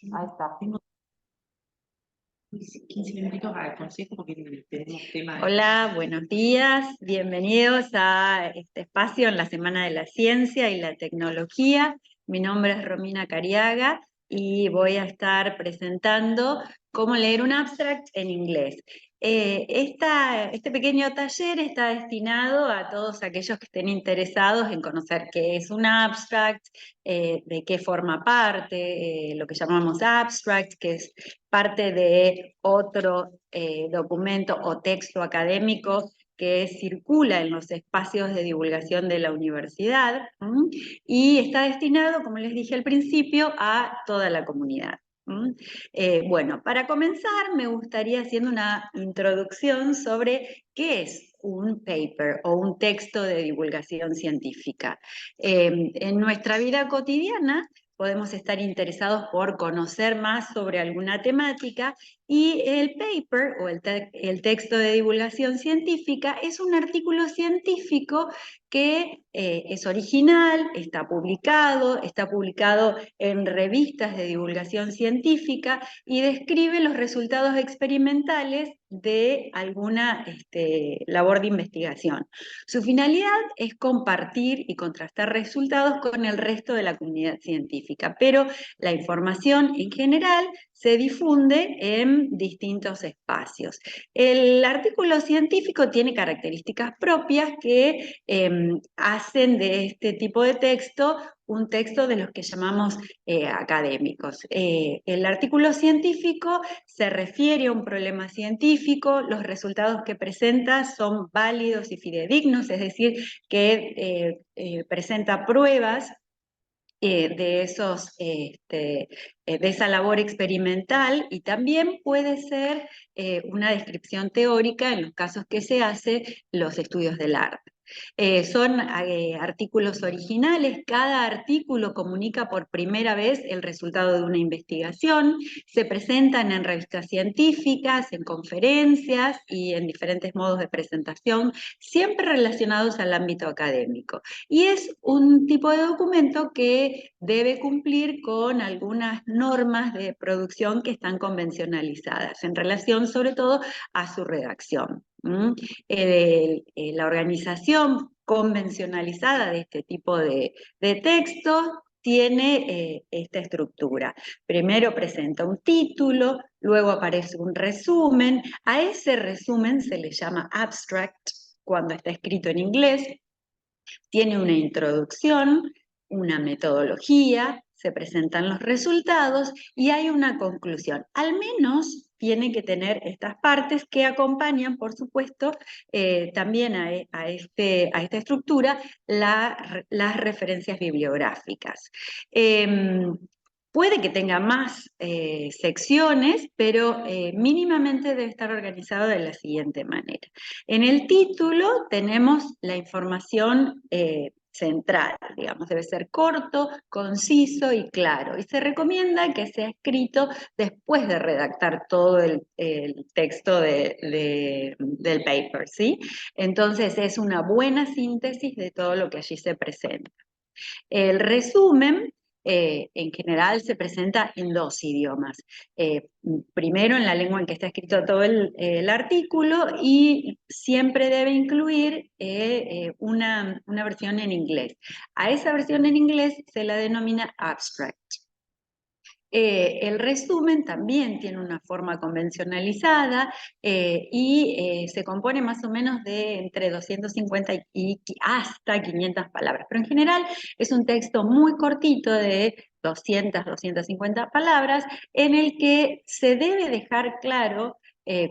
Ahí está. Tengo 15 minutitos al consejo porque tenemos tema. Hola, buenos días, bienvenidos a este espacio en la Semana de la Ciencia y la Tecnología. Mi nombre es Romina Cariaga y voy a estar presentando cómo leer un abstract en inglés. Este pequeño taller está destinado a todos aquellos que estén interesados en conocer qué es un abstract, de qué forma parte, lo que llamamos abstract, que es parte de otro documento o texto académico que circula en los espacios de divulgación de la universidad, y está destinado, como les dije al principio, a toda la comunidad. Bueno, para comenzar me gustaría haciendo una introducción sobre qué es un paper o un texto de divulgación científica. En nuestra vida cotidiana podemos estar interesados por conocer más sobre alguna temática y el paper o el texto de divulgación científica es un artículo científico que es original, está publicado en revistas de divulgación científica y describe los resultados experimentales de alguna labor de investigación. Su finalidad es compartir y contrastar resultados con el resto de la comunidad científica, pero la información en general se difunde en distintos espacios. El artículo científico tiene características propias que hacen de este tipo de texto un texto de los que llamamos académicos. El artículo científico se refiere a un problema científico, los resultados que presenta son válidos y fidedignos, es decir, que presenta pruebas de esa labor experimental, y también puede ser una descripción teórica en los casos que se hace los estudios del arte. Son artículos originales, cada artículo comunica por primera vez el resultado de una investigación, se presentan en revistas científicas, en conferencias y en diferentes modos de presentación, siempre relacionados al ámbito académico. Y es un tipo de documento que debe cumplir con algunas normas de producción que están convencionalizadas en relación sobre todo a su redacción. La organización convencionalizada de este tipo de textos tiene esta estructura. Primero presenta un título, luego aparece un resumen. A ese resumen se le llama abstract cuando está escrito en inglés. Tiene una introducción, una metodología, se presentan los resultados y hay una conclusión. Al menos tiene que tener estas partes que acompañan, por supuesto, también a esta estructura las referencias bibliográficas. Puede que tenga más secciones, pero mínimamente debe estar organizado de la siguiente manera. En el título tenemos la información central, digamos, debe ser corto, conciso y claro. Y se recomienda que sea escrito después de redactar todo el texto del paper, ¿sí? Entonces es una buena síntesis de todo lo que allí se presenta. El resumen en general se presenta en dos idiomas. Primero en la lengua en que está escrito todo el artículo, y siempre debe incluir una versión en inglés. A esa versión en inglés se la denomina abstract. El resumen también tiene una forma convencionalizada y se compone más o menos de entre 250 y hasta 500 palabras, pero en general es un texto muy cortito de 200, 250 palabras, en el que se debe dejar claro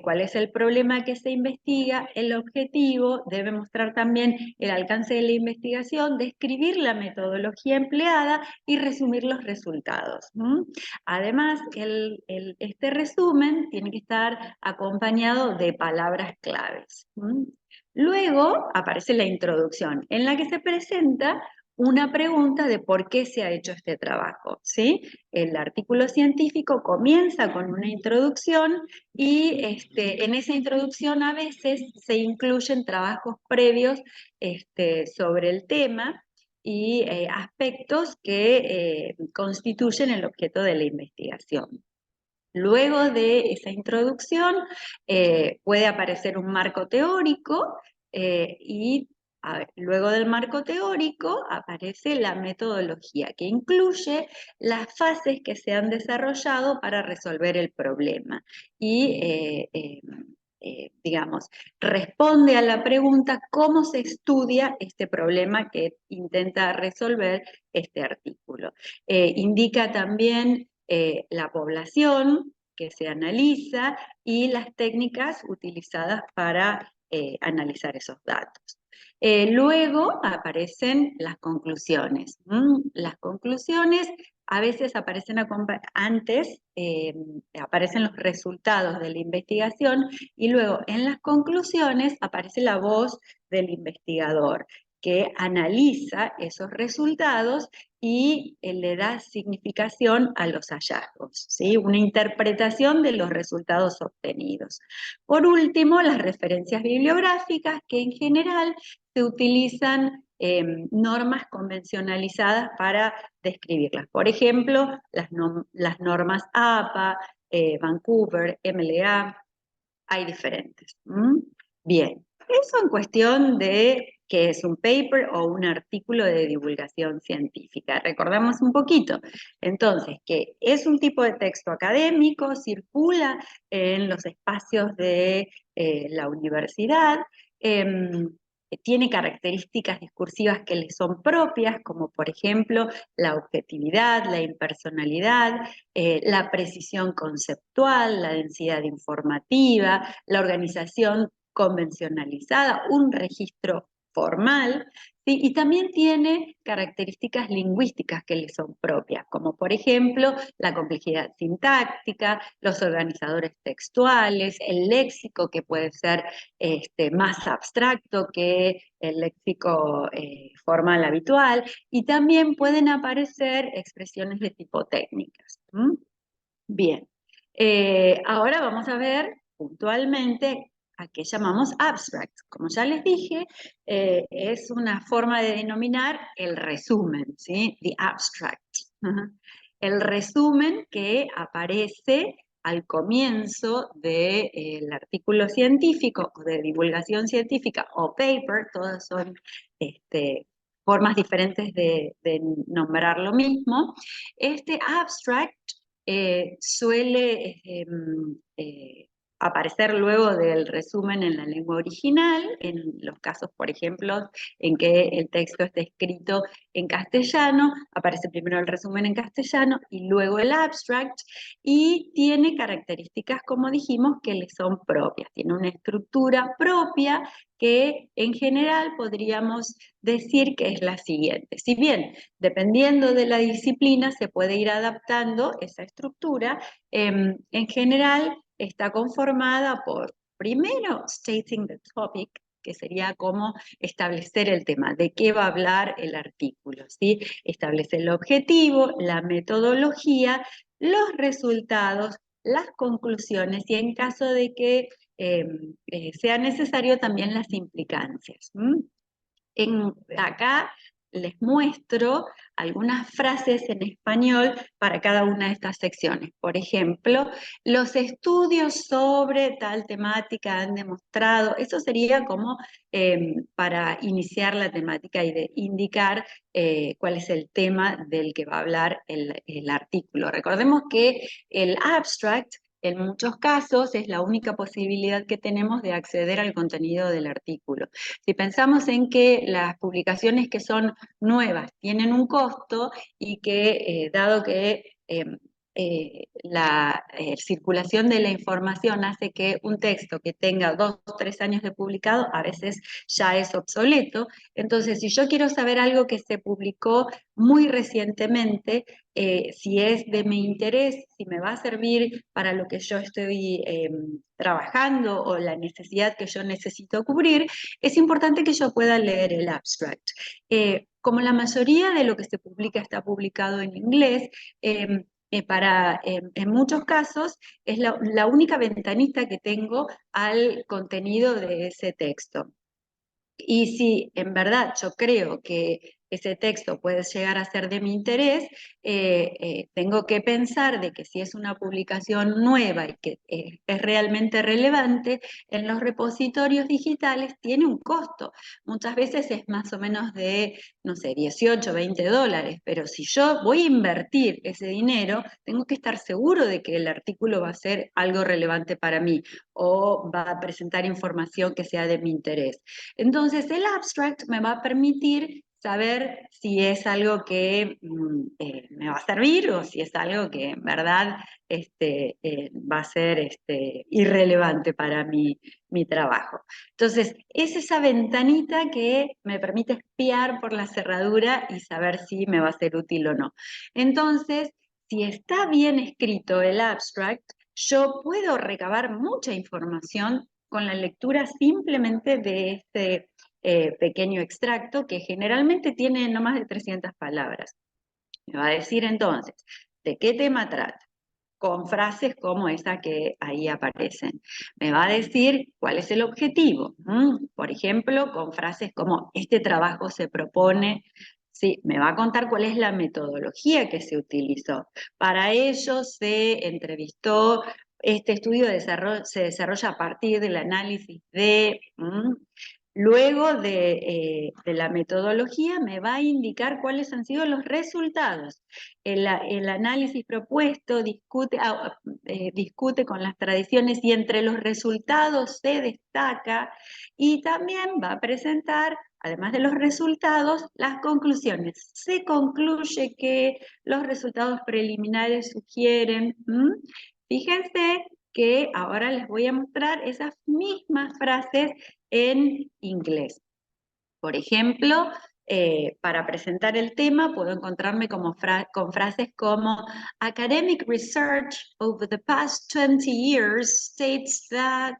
cuál es el problema que se investiga, el objetivo, debe mostrar también el alcance de la investigación, describir la metodología empleada y resumir los resultados. Además, este resumen tiene que estar acompañado de palabras claves. Luego aparece la introducción, en la que se presenta una pregunta de por qué se ha hecho este trabajo, ¿sí? El artículo científico comienza con una introducción y en esa introducción a veces se incluyen trabajos previos sobre el tema, y aspectos que constituyen el objeto de la investigación. Luego de esa introducción puede aparecer un marco teórico y luego del marco teórico aparece la metodología, que incluye las fases que se han desarrollado para resolver el problema y, digamos, responde a la pregunta cómo se estudia este problema que intenta resolver este artículo. Indica también la población que se analiza y las técnicas utilizadas para analizar esos datos. Luego aparecen las conclusiones. Las conclusiones a veces aparecen antes, aparecen los resultados de la investigación y luego en las conclusiones aparece la voz del investigador que analiza esos resultados y le da significación a los hallazgos, ¿sí? Una interpretación de los resultados obtenidos. Por último, las referencias bibliográficas, que en general se utilizan normas convencionalizadas para describirlas. Por ejemplo, las normas APA, Vancouver, MLA, hay diferentes. Bien, eso en cuestión de qué es un paper o un artículo de divulgación científica. Recordamos un poquito. Entonces, que es un tipo de texto académico, circula en los espacios de la universidad, tiene características discursivas que le son propias, como por ejemplo la objetividad, la impersonalidad, la precisión conceptual, la densidad informativa, la organización convencionalizada, un registro formal, ¿sí? Y también tiene características lingüísticas que le son propias, como por ejemplo la complejidad sintáctica, los organizadores textuales, el léxico que puede ser más abstracto que el léxico formal habitual, y también pueden aparecer expresiones de tipo técnicas. Bien, ahora vamos a ver puntualmente a qué llamamos abstract. Como ya les dije, es una forma de denominar el resumen, ¿sí? The abstract. El resumen que aparece al comienzo del artículo científico o de divulgación científica o paper, todas son formas diferentes de nombrar lo mismo. Este abstract suele aparecer luego del resumen en la lengua original, en los casos, por ejemplo, en que el texto está escrito en castellano, aparece primero el resumen en castellano y luego el abstract, y tiene características, como dijimos, que le son propias, tiene una estructura propia que en general podríamos decir que es la siguiente. Si bien, dependiendo de la disciplina, se puede ir adaptando esa estructura, en general está conformada por, primero, stating the topic, que sería cómo establecer el tema, de qué va a hablar el artículo, ¿sí? Establece el objetivo, la metodología, los resultados, las conclusiones y en caso de que sea necesario también las implicancias. Acá les muestro algunas frases en español para cada una de estas secciones. Por ejemplo, los estudios sobre tal temática han demostrado, eso sería como para iniciar la temática y de indicar cuál es el tema del que va a hablar el artículo. Recordemos que el abstract en muchos casos es la única posibilidad que tenemos de acceder al contenido del artículo. Si pensamos en que las publicaciones que son nuevas tienen un costo y que, dado que la circulación de la información hace que un texto que tenga 2 o 3 años de publicado a veces ya es obsoleto, entonces si yo quiero saber algo que se publicó muy recientemente, si es de mi interés, si me va a servir para lo que yo estoy trabajando o la necesidad que yo necesito cubrir, es importante que yo pueda leer el abstract. Como la mayoría de lo que se publica está publicado en inglés, en muchos casos es la única ventanita que tengo al contenido de ese texto. Y si en verdad yo creo que ese texto puede llegar a ser de mi interés, tengo que pensar de que si es una publicación nueva y que es realmente relevante, en los repositorios digitales tiene un costo. Muchas veces es más o menos de, no sé, 18, 20 dólares, pero si yo voy a invertir ese dinero, tengo que estar seguro de que el artículo va a ser algo relevante para mí o va a presentar información que sea de mi interés. Entonces, el abstract me va a permitir saber si es algo que me va a servir o si es algo que en verdad va a ser irrelevante para mi trabajo. Entonces, es esa ventanita que me permite espiar por la cerradura y saber si me va a ser útil o no. Entonces, si está bien escrito el abstract, yo puedo recabar mucha información con la lectura simplemente de este pequeño extracto que generalmente tiene no más de 300 palabras. Me va a decir entonces, ¿de qué tema trata? Con frases como esa que ahí aparecen. Me va a decir cuál es el objetivo. Por ejemplo, con frases como este trabajo se propone. Sí, me va a contar cuál es la metodología que se utilizó. Para ello se entrevistó, este estudio se desarrolla a partir del análisis de... Luego de la metodología me va a indicar cuáles han sido los resultados. El análisis propuesto discute con las tradiciones y entre los resultados se destaca y también va a presentar, además de los resultados, las conclusiones. Se concluye que los resultados preliminares sugieren, fíjense que ahora les voy a mostrar esas mismas frases en inglés. Por ejemplo, para presentar el tema puedo encontrarme con frases como academic research over the past 20 years states that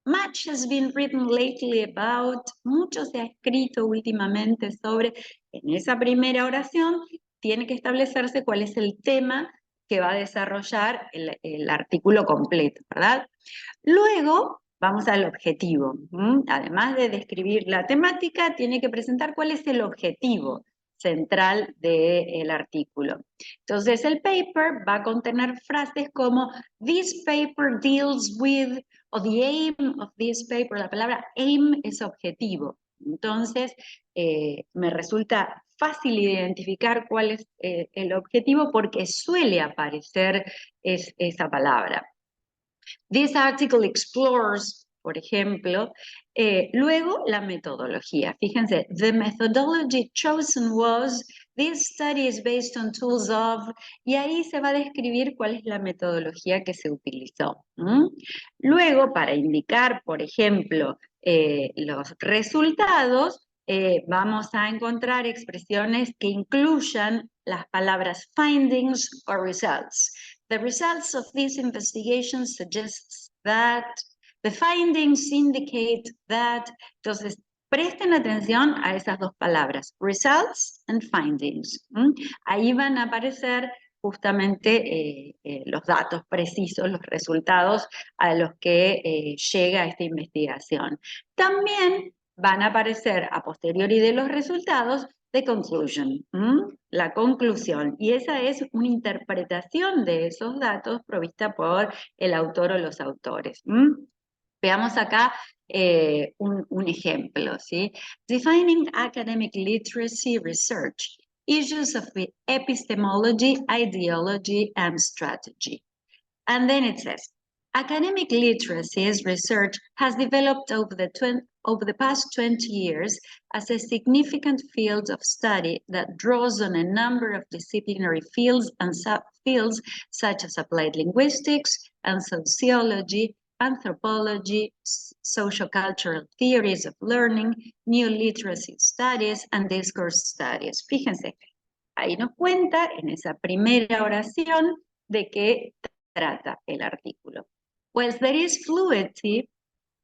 much has been written lately about, mucho se ha escrito últimamente sobre, en esa primera oración tiene que establecerse cuál es el tema que va a desarrollar el artículo completo, ¿verdad? Luego vamos al objetivo. Además de describir la temática, tiene que presentar cuál es el objetivo central del artículo. Entonces el paper va a contener frases como this paper deals with, o the aim of this paper. La palabra aim es objetivo. Entonces me resulta fácil identificar cuál es el objetivo porque suele aparecer esa palabra. This article explores, por ejemplo, luego la metodología. Fíjense, the methodology chosen was, this study is based on tools of, y ahí se va a describir cuál es la metodología que se utilizó. Luego, para indicar, por ejemplo, los resultados, vamos a encontrar expresiones que incluyan las palabras findings o results. The results of this investigation suggests that, the findings indicate that. Entonces, presten atención a esas dos palabras, results and findings. Ahí van a aparecer justamente los datos precisos, los resultados a los que llega esta investigación. También van a aparecer a posteriori de los resultados the conclusion, la conclusión, y esa es una interpretación de esos datos provista por el autor o los autores. Veamos acá un ejemplo, ¿sí? Defining academic literacy research, issues of epistemology, ideology, and strategy. And then it says, academic literacy's research has developed over the past 20 years as a significant field of study that draws on a number of disciplinary fields and subfields such as applied linguistics and sociology, anthropology, sociocultural theories of learning, new literacy studies, and discourse studies. Fíjense, ahí nos cuenta en esa primera oración de qué trata el artículo. Whilst there is fluidity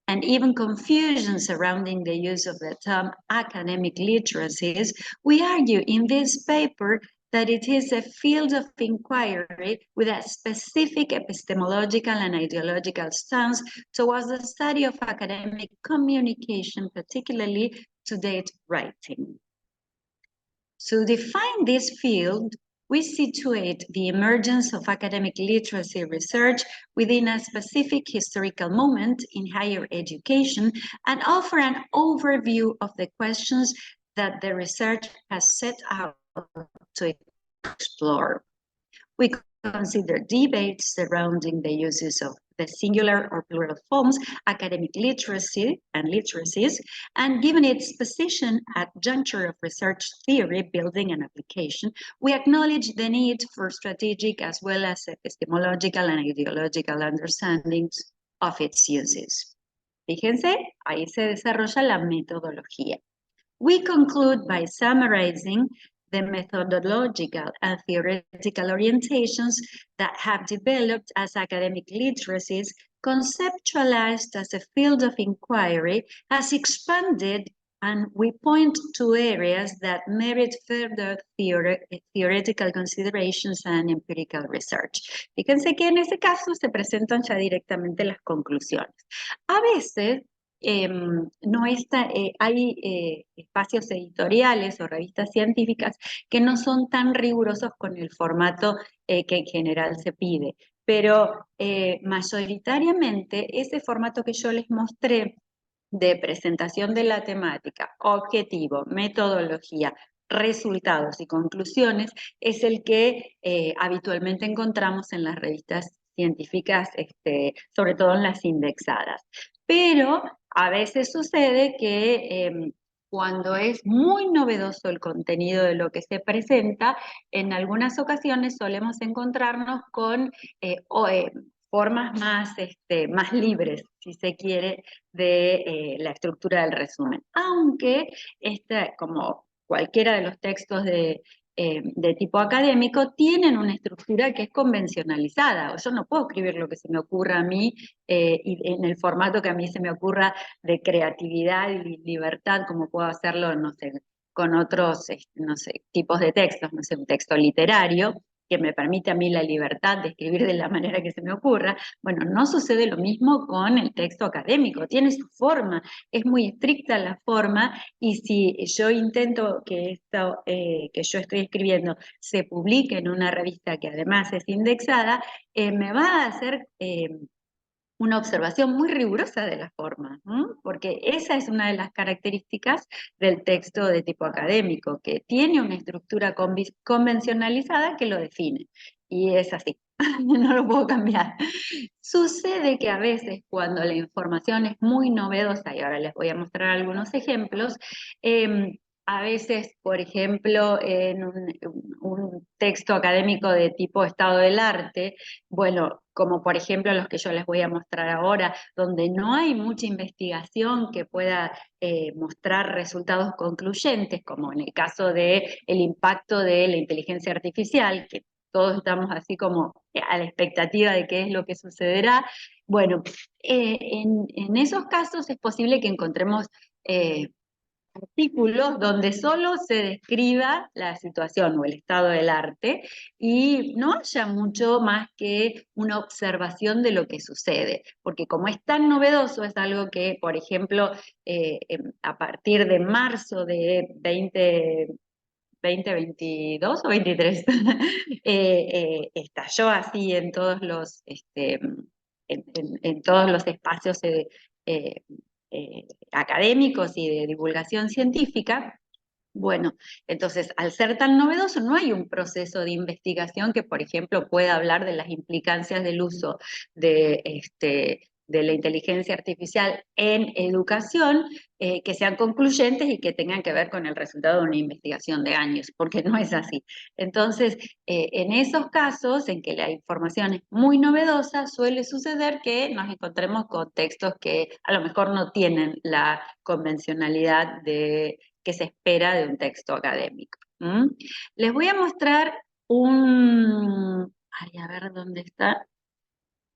and even confusion surrounding the use of the term academic literacies, we argue in this paper that it is a field of inquiry with a specific epistemological and ideological stance towards the study of academic communication, particularly to-date writing. To define this field, we situate the emergence of academic literacy research within a specific historical moment in higher education and offer an overview of the questions that the research has set out to explore. We consider debates surrounding the uses of the singular or plural forms, academic literacy and literacies, and given its position at juncture of research theory, building, and application, we acknowledge the need for strategic as well as epistemological and ideological understandings of its uses. Fíjense, ahí se desarrolla la metodología. We conclude by summarizing the methodological and theoretical orientations that have developed as academic literacies, conceptualized as a field of inquiry, has expanded, and we point to areas that merit further theoretical considerations and empirical research. Fíjense que en ese caso se presentan ya directamente las conclusiones. A veces no está, hay espacios editoriales o revistas científicas que no son tan rigurosos con el formato que en general se pide, pero mayoritariamente ese formato que yo les mostré de presentación de la temática, objetivo, metodología, resultados y conclusiones es el que habitualmente encontramos en las revistas científicas, sobre todo en las indexadas. Pero a veces sucede que cuando es muy novedoso el contenido de lo que se presenta, en algunas ocasiones solemos encontrarnos con formas más libres, si se quiere, de la estructura del resumen. Aunque, como cualquiera de los textos de tipo académico, tienen una estructura que es convencionalizada. Yo no puedo escribir lo que se me ocurra a mí y en el formato que a mí se me ocurra de creatividad y libertad, como puedo hacerlo, no sé, con otros, no sé, tipos de textos, no sé, un texto literario, que me permite a mí la libertad de escribir de la manera que se me ocurra. Bueno, no sucede lo mismo con el texto académico, tiene su forma, es muy estricta la forma, y si yo intento que esto que yo estoy escribiendo se publique en una revista que además es indexada, me va a hacer una observación muy rigurosa de la forma, porque esa es una de las características del texto de tipo académico, que tiene una estructura convencionalizada que lo define, y es así, no lo puedo cambiar. Sucede que a veces cuando la información es muy novedosa, y ahora les voy a mostrar algunos ejemplos, a veces, por ejemplo, en un texto académico de tipo estado del arte, bueno, como por ejemplo los que yo les voy a mostrar ahora, donde no hay mucha investigación que pueda mostrar resultados concluyentes, como en el caso del impacto de la inteligencia artificial, que todos estamos así como a la expectativa de qué es lo que sucederá. Bueno, en esos casos es posible que encontremos artículos donde solo se describa la situación o el estado del arte y no haya mucho más que una observación de lo que sucede, porque como es tan novedoso, es algo que, por ejemplo, a partir de marzo de 2022 o 23, estalló así en todos los, en todos los espacios eh, académicos y de divulgación científica. Bueno, entonces, al ser tan novedoso, no hay un proceso de investigación que, por ejemplo, pueda hablar de las implicancias del uso de la inteligencia artificial en educación, que sean concluyentes y que tengan que ver con el resultado de una investigación de años, porque no es así. Entonces, en esos casos en que la información es muy novedosa, suele suceder que nos encontremos con textos que a lo mejor no tienen la convencionalidad que se espera de un texto académico. Les voy a mostrar ay, a ver dónde está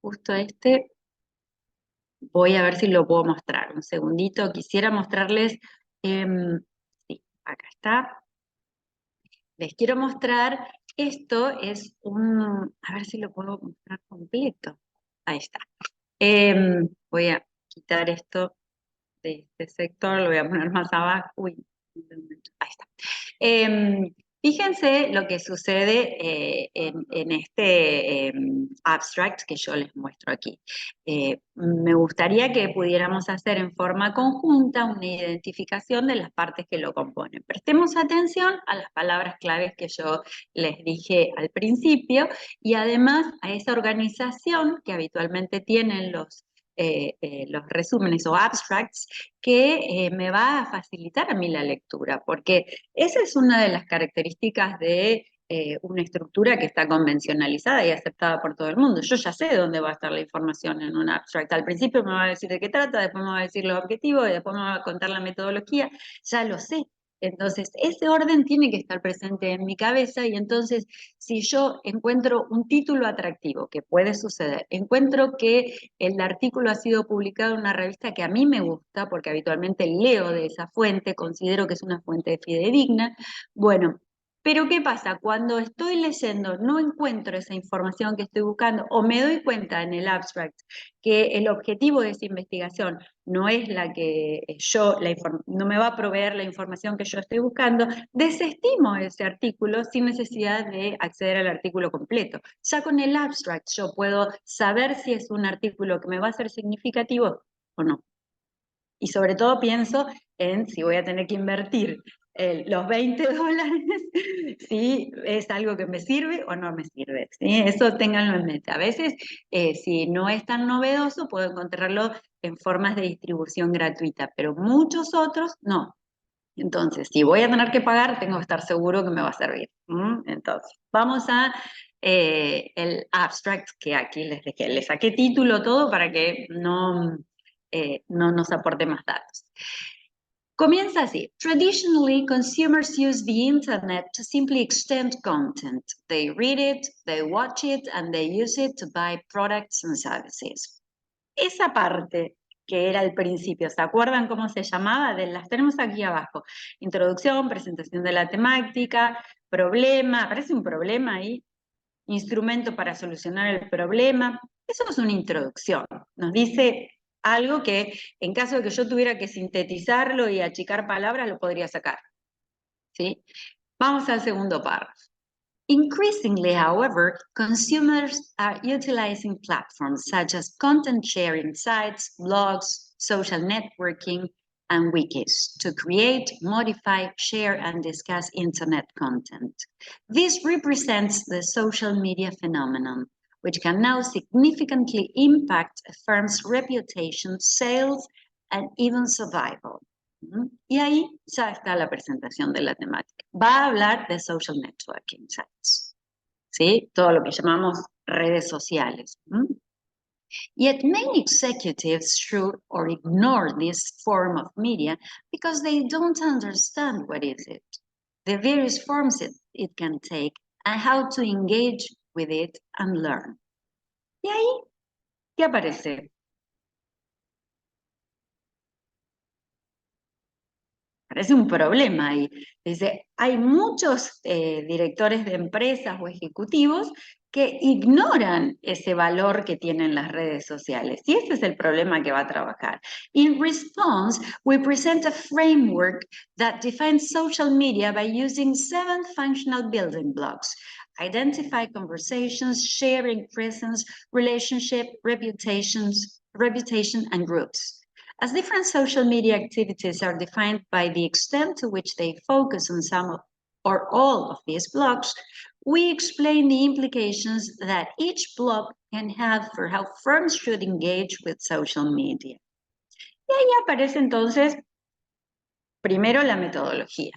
justo este. Voy a ver si lo puedo mostrar. Un segundito, quisiera mostrarles, sí, acá está. Les quiero mostrar, esto es a ver si lo puedo mostrar completo. Ahí está. Voy a quitar esto de este sector, lo voy a poner más abajo. Uy, ahí está. Fíjense lo que sucede en este abstract que yo les muestro aquí. Me gustaría que pudiéramos hacer en forma conjunta una identificación de las partes que lo componen. Prestemos atención a las palabras claves que yo les dije al principio y además a esa organización que habitualmente tienen los resúmenes o abstracts que me va a facilitar a mí la lectura, porque esa es una de las características de una estructura que está convencionalizada y aceptada por todo el mundo. Yo ya sé dónde va a estar la información en un abstract. Al principio me va a decir de qué trata, después me va a decir los objetivos, y después me va a contar la metodología. Ya lo sé. Entonces, ese orden tiene que estar presente en mi cabeza y entonces, si yo encuentro un título atractivo, que puede suceder, encuentro que el artículo ha sido publicado en una revista que a mí me gusta, porque habitualmente leo de esa fuente, considero que es una fuente fidedigna, bueno, pero ¿qué pasa? Cuando estoy leyendo no encuentro esa información que estoy buscando o me doy cuenta en el abstract que el objetivo de esa investigación no es la que no me va a proveer la información que yo estoy buscando, desestimo ese artículo sin necesidad de acceder al artículo completo. Ya con el abstract yo puedo saber si es un artículo que me va a ser significativo o no. Y sobre todo pienso en si voy a tener que invertir los $20, si es algo que me sirve o no me sirve. ¿Sí? Eso ténganlo en mente. A veces, si no es tan novedoso, puedo encontrarlo en formas de distribución gratuita, pero muchos otros no. Entonces, si voy a tener que pagar, tengo que estar seguro que me va a servir. Entonces, vamos a el abstract que aquí les dejé. Les saqué título todo para que no nos aporte más datos. Comienza así. Traditionally, consumers use the internet to simply extend content. They read it, they watch it, and they use it to buy products and services. Esa parte que era el principio, ¿se acuerdan cómo se llamaba? Las tenemos aquí abajo. Introducción, presentación de la temática, problema, aparece un problema ahí, instrumento para solucionar el problema. Eso es una introducción. Nos dice algo que en caso de que yo tuviera que sintetizarlo y achicar palabras, lo podría sacar. ¿Sí? Vamos al segundo párrafo. Increasingly, however, consumers are utilizing platforms such as content sharing sites, blogs, social networking, and wikis to create, modify, share, and discuss internet content. This represents the social media phenomenon, which can now significantly impact a firm's reputation, sales, and even survival. Y ahí ya está la presentación de la temática. Va a hablar de social networking sites, ¿sí? Todo lo que llamamos redes sociales. Yet many executives should or ignore this form of media because they don't understand what is it, the various forms it can take, and how to engage with it and learn. Y ahí, ¿qué aparece? Parece un problema ahí. Dice, hay muchos directores de empresas o ejecutivos que ignoran ese valor que tienen las redes sociales. Y ese es el problema que va a trabajar. In response, we present a framework that defines social media by using 7 functional building blocks. Identify conversations, sharing presence, relationship, reputation, and groups. As different social media activities are defined by the extent to which they focus on some or all of these blocks, we explain the implications that each block can have for how firms should engage with social media. Y ahí aparece entonces, primero la metodología.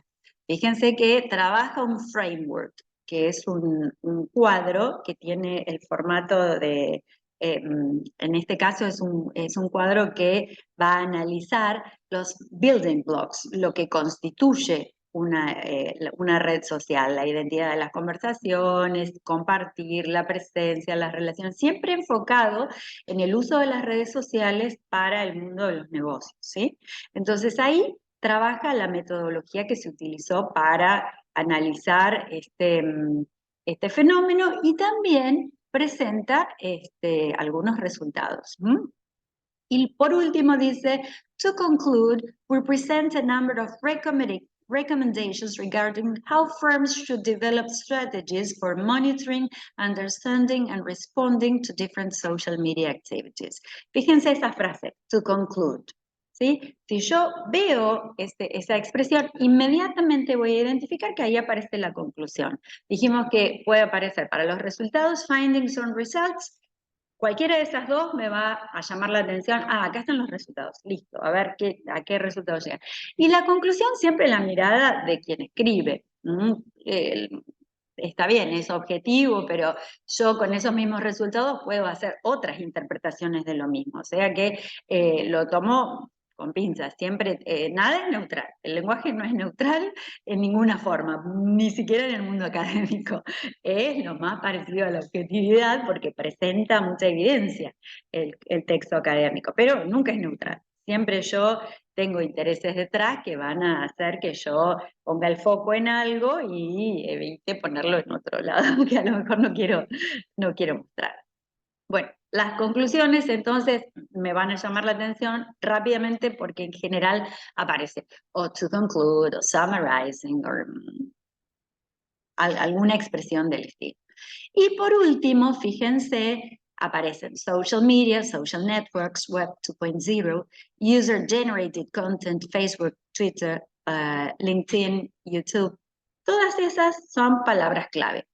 Fíjense que trabaja un framework, que es un cuadro que tiene el formato de, en este caso es un cuadro que va a analizar los building blocks, lo que constituye una red social, la identidad de las conversaciones, compartir, la presencia, las relaciones, siempre enfocado en el uso de las redes sociales para el mundo de los negocios, ¿sí? Entonces ahí trabaja la metodología que se utilizó para analizar este fenómeno y también presenta algunos resultados. Y por último dice, to conclude, we present a number of recommendations regarding how firms should develop strategies for monitoring, understanding, and responding to different social media activities. Fíjense esa frase, to conclude. ¿Sí? Si yo veo esa expresión, inmediatamente voy a identificar que ahí aparece la conclusión. Dijimos que puede aparecer para los resultados, findings on results. Cualquiera de esas dos me va a llamar la atención. Ah, acá están los resultados. Listo, a ver a qué resultados llegan. Y la conclusión siempre la mirada de quien escribe. Está bien, es objetivo, pero yo con esos mismos resultados puedo hacer otras interpretaciones de lo mismo. O sea que lo tomo con pinzas. Siempre, nada es neutral. El lenguaje no es neutral en ninguna forma, ni siquiera en el mundo académico. Es lo más parecido a la objetividad porque presenta mucha evidencia el texto académico, pero nunca es neutral. Siempre yo tengo intereses detrás que van a hacer que yo ponga el foco en algo y evite ponerlo en otro lado, que a lo mejor no quiero mostrar. Bueno, las conclusiones entonces me van a llamar la atención rápidamente porque en general aparece o to conclude o summarizing o alguna expresión del estilo. Y por último, fíjense, aparecen social media, social networks, Web 2.0, user-generated content, Facebook, Twitter, LinkedIn, YouTube. Todas esas son palabras clave.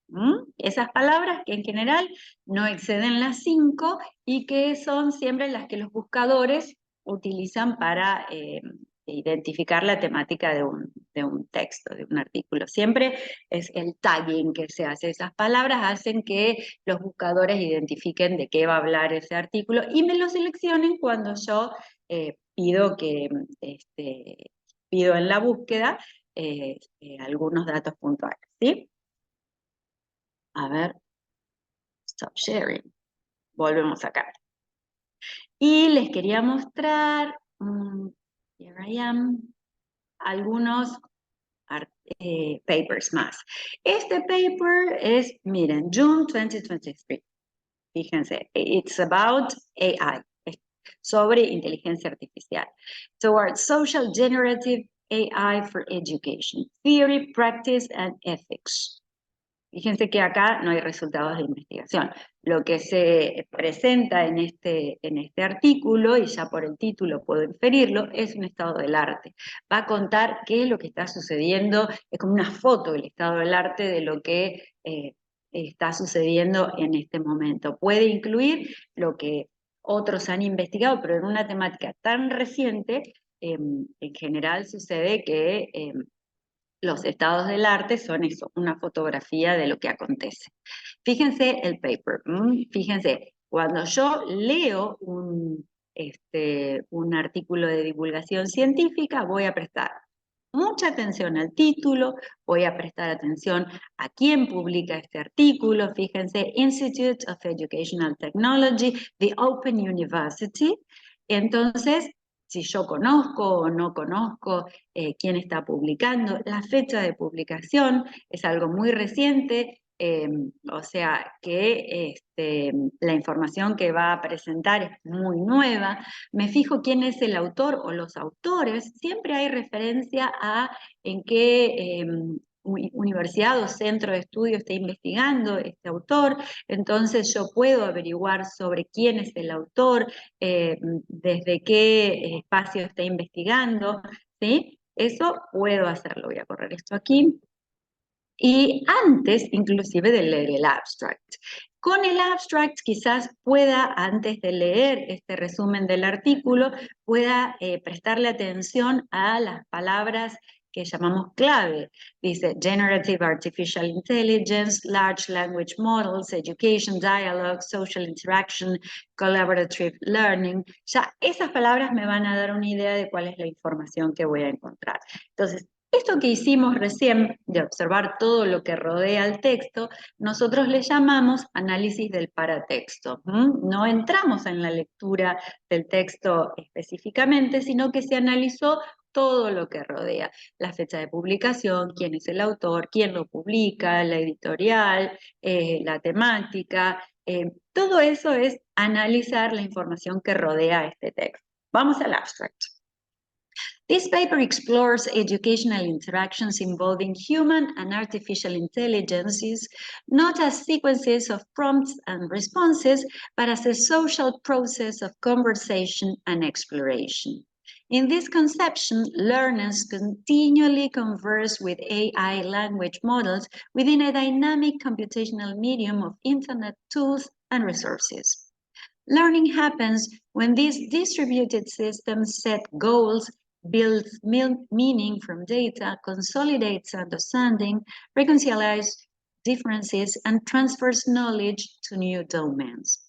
Esas palabras que en general no exceden las 5 y que son siempre las que los buscadores utilizan para identificar la temática de un texto, de un artículo. Siempre es el tagging que se hace. Esas palabras hacen que los buscadores identifiquen de qué va a hablar ese artículo y me lo seleccionen cuando yo pido en la búsqueda algunos datos puntuales, ¿sí? A ver, stop sharing. Volvemos acá. Y les quería mostrar, here I am, algunos papers más. Este paper es, miren, June 2023. Fíjense, it's about AI, sobre inteligencia artificial. Towards social generative AI for education, theory, practice, and ethics. Fíjense que acá no hay resultados de investigación. Lo que se presenta en este artículo, y ya por el título puedo inferirlo, es un estado del arte. Va a contar qué es lo que está sucediendo, es como una foto del estado del arte de lo que está sucediendo en este momento. Puede incluir lo que otros han investigado, pero en una temática tan reciente, en general sucede que los estados del arte son eso, una fotografía de lo que acontece. Fíjense el paper, fíjense, cuando yo leo un artículo de divulgación científica, voy a prestar mucha atención al título, voy a prestar atención a quién publica este artículo. Fíjense, Institute of Educational Technology, the Open University. Entonces, si yo conozco o no conozco quién está publicando, la fecha de publicación es algo muy reciente, o sea que la información que va a presentar es muy nueva. Me fijo quién es el autor o los autores, siempre hay referencia a en qué universidad o centro de estudio está investigando este autor, entonces yo puedo averiguar sobre quién es el autor, desde qué espacio está investigando, ¿sí? Eso puedo hacerlo, voy a correr esto aquí. Y antes, inclusive, de leer el abstract. Con el abstract quizás pueda, antes de leer este resumen del artículo, pueda prestarle atención a las palabras que llamamos clave. Dice Generative Artificial Intelligence, Large Language Models, Education, Dialogue, Social Interaction, Collaborative Learning. Ya esas palabras me van a dar una idea de cuál es la información que voy a encontrar. Entonces, esto que hicimos recién, de observar todo lo que rodea el texto, nosotros le llamamos análisis del paratexto. No entramos en la lectura del texto específicamente, sino que se analizó todo lo que rodea. La fecha de publicación, quién es el autor, quién lo publica, la editorial, la temática. Todo eso es analizar la información que rodea este texto. Vamos al abstract. This paper explores educational interactions involving human and artificial intelligences, not as sequences of prompts and responses, but as a social process of conversation and exploration. In this conception, learners continually converse with AI language models within a dynamic computational medium of internet tools and resources. Learning happens when these distributed systems set goals, builds meaning from data, consolidates understanding, reconciles differences, and transfers knowledge to new domains.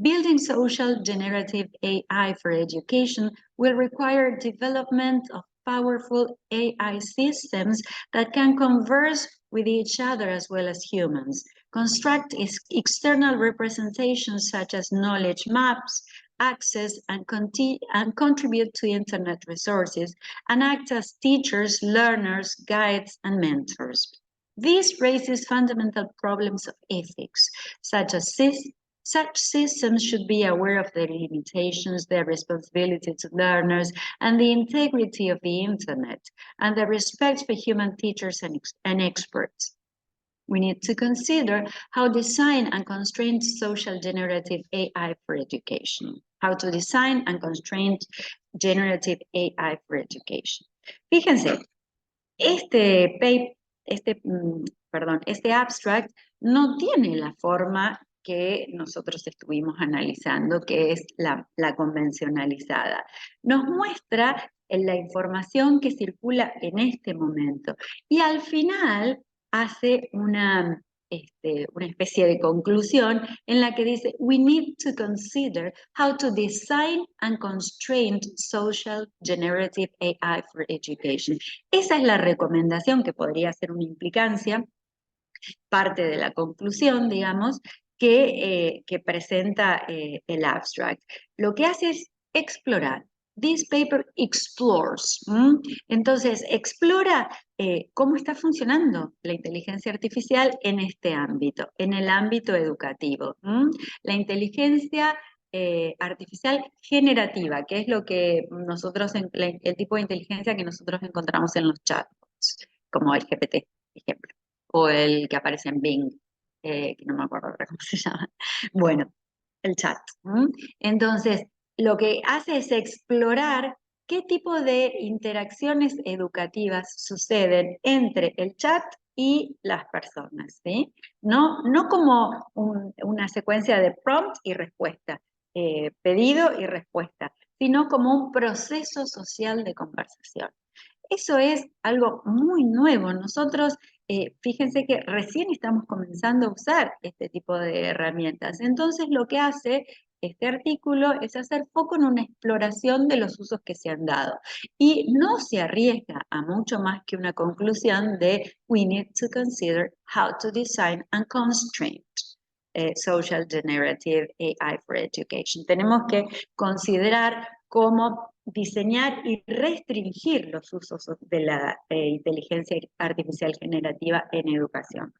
Building social generative AI for education will require development of powerful AI systems that can converse with each other as well as humans, construct external representations such as knowledge maps, access and contribute to internet resources, and act as teachers, learners, guides, and mentors. This raises fundamental problems of ethics, such systems should be aware of their limitations, their responsibility to learners, and the integrity of the internet, and the respect for human teachers and experts. We need to consider how to design and constrain social generative AI for education. How to design and constrain generative AI for education. Fíjense, este abstract no tiene la forma que nosotros estuvimos analizando, que es la convencionalizada. Nos muestra la información que circula en este momento y al final hace una especie de conclusión en la que dice, we need to consider how to design and constrain social generative AI for education. Esa es la recomendación que podría ser una implicancia, parte de la conclusión, digamos, que presenta el abstract. Lo que hace es explorar. This paper explores. Entonces, explora cómo está funcionando la inteligencia artificial en este ámbito, en el ámbito educativo. La inteligencia artificial generativa, que es lo que nosotros, el tipo de inteligencia que nosotros encontramos en los chatbots, como el GPT, por ejemplo, o el que aparece en Bing, que no me acuerdo ahora cómo se llama. Bueno, el chat. Entonces, lo que hace es explorar qué tipo de interacciones educativas suceden entre el chat y las personas, ¿sí? No como una secuencia de prompt y respuesta, pedido y respuesta, sino como un proceso social de conversación. Eso es algo muy nuevo. Nosotros, fíjense que recién estamos comenzando a usar este tipo de herramientas. Entonces, lo que hace este artículo es hacer foco en una exploración de los usos que se han dado. Y no se arriesga a mucho más que una conclusión de we need to consider how to design and constrain social generative AI for education. Tenemos que considerar cómo diseñar y restringir los usos de la inteligencia artificial generativa en educación.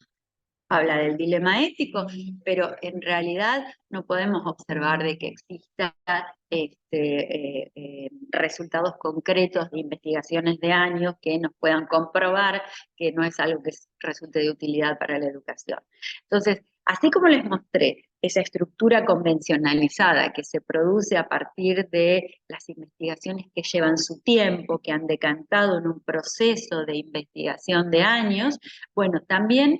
Habla del dilema ético, pero en realidad no podemos observar de que exista resultados concretos de investigaciones de años que nos puedan comprobar que no es algo que resulte de utilidad para la educación. Entonces, así como les mostré esa estructura convencionalizada que se produce a partir de las investigaciones que llevan su tiempo, que han decantado en un proceso de investigación de años, bueno, también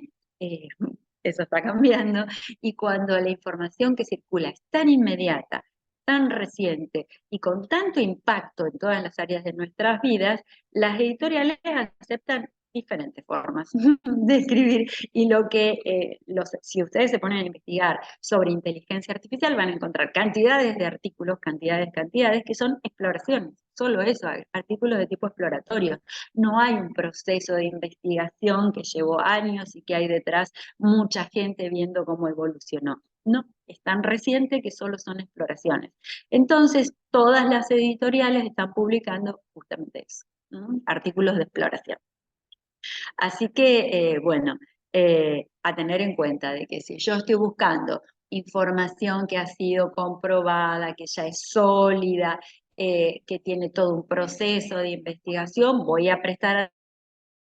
eso está cambiando, y cuando la información que circula es tan inmediata, tan reciente y con tanto impacto en todas las áreas de nuestras vidas, las editoriales aceptan diferentes formas de escribir, y si ustedes se ponen a investigar sobre inteligencia artificial van a encontrar cantidades de artículos, cantidades que son exploraciones, solo eso, artículos de tipo exploratorio. No hay un proceso de investigación que llevó años y que hay detrás mucha gente viendo cómo evolucionó. No, es tan reciente que solo son exploraciones. Entonces, todas las editoriales están publicando justamente eso, artículos de exploración. Así que, bueno, a tener en cuenta de que si yo estoy buscando información que ha sido comprobada, que ya es sólida, que tiene todo un proceso de investigación, voy a prestar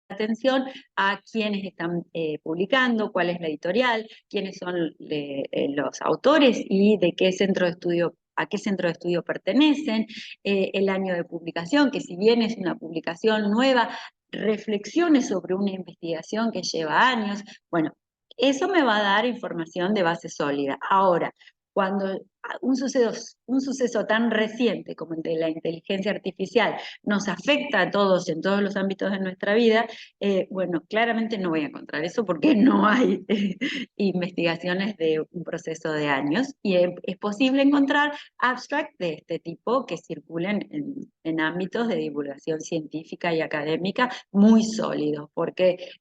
atención a quiénes están publicando, cuál es la editorial, quiénes son los autores y de qué centro de estudio, a qué centro de estudio pertenecen, el año de publicación, que si bien es una publicación nueva, reflexione sobre una investigación que lleva años. Bueno, eso me va a dar información de base sólida. Ahora, cuando un suceso tan reciente como el de la inteligencia artificial nos afecta a todos en todos los ámbitos de nuestra vida, bueno, claramente no voy a encontrar eso porque no hay investigaciones de un proceso de años y es posible encontrar abstracts de este tipo que circulen en ámbitos de divulgación científica y académica muy sólidos, porque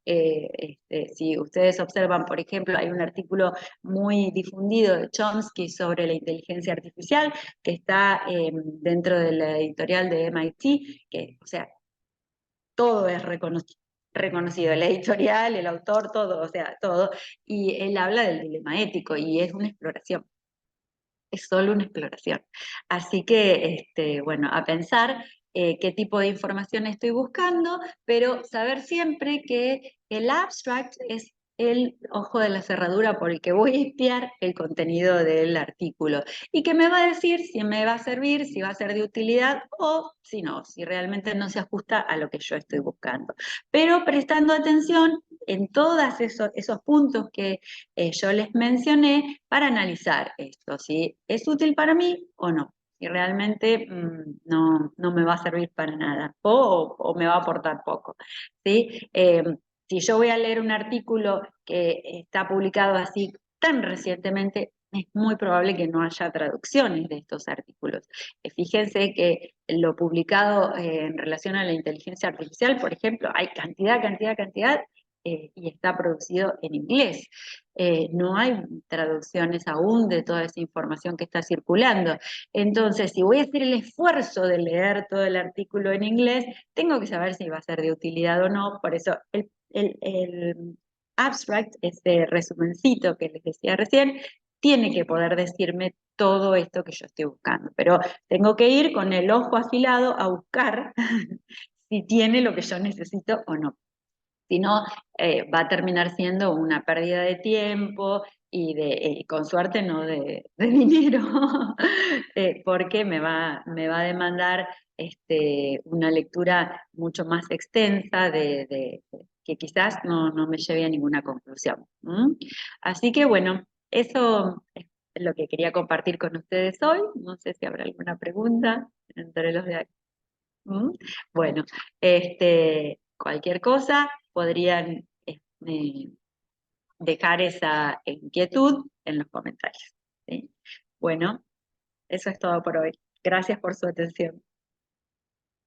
si ustedes observan, por ejemplo, hay un artículo muy difundido de Chomsky sobre la inteligencia artificial que está dentro de la editorial de MIT, que, o sea, todo es reconocido, la editorial, el autor, todo, o sea, todo, y él habla del dilema ético y es una exploración, es solo una exploración. Así que, bueno, a pensar qué tipo de información estoy buscando, pero saber siempre que el abstract es el ojo de la cerradura por el que voy a espiar el contenido del artículo y que me va a decir si me va a servir, si va a ser de utilidad o si no, si realmente no se ajusta a lo que yo estoy buscando. Pero prestando atención en todos esos puntos que yo les mencioné para analizar esto, si es útil para mí o no, si realmente no me va a servir para nada o me va a aportar poco, ¿sí? Si yo voy a leer un artículo que está publicado así tan recientemente, es muy probable que no haya traducciones de estos artículos. Fíjense que lo publicado en relación a la inteligencia artificial, por ejemplo, hay cantidad, y está producido en inglés. No hay traducciones aún de toda esa información que está circulando. Entonces, si voy a hacer el esfuerzo de leer todo el artículo en inglés, tengo que saber si va a ser de utilidad o no. Por eso, el abstract, ese resumencito que les decía recién, tiene que poder decirme todo esto que yo estoy buscando. Pero tengo que ir con el ojo afilado a buscar si tiene lo que yo necesito o no. Si no, va a terminar siendo una pérdida de tiempo y con suerte no de dinero, porque me va a demandar una lectura mucho más extensa que quizás no me lleve a ninguna conclusión. Así que bueno, eso es lo que quería compartir con ustedes hoy. No sé si habrá alguna pregunta entre los de aquí. ¿Mm? Bueno, cualquier cosa podrían dejar esa inquietud en los comentarios, ¿sí? Bueno, eso es todo por hoy. Gracias por su atención.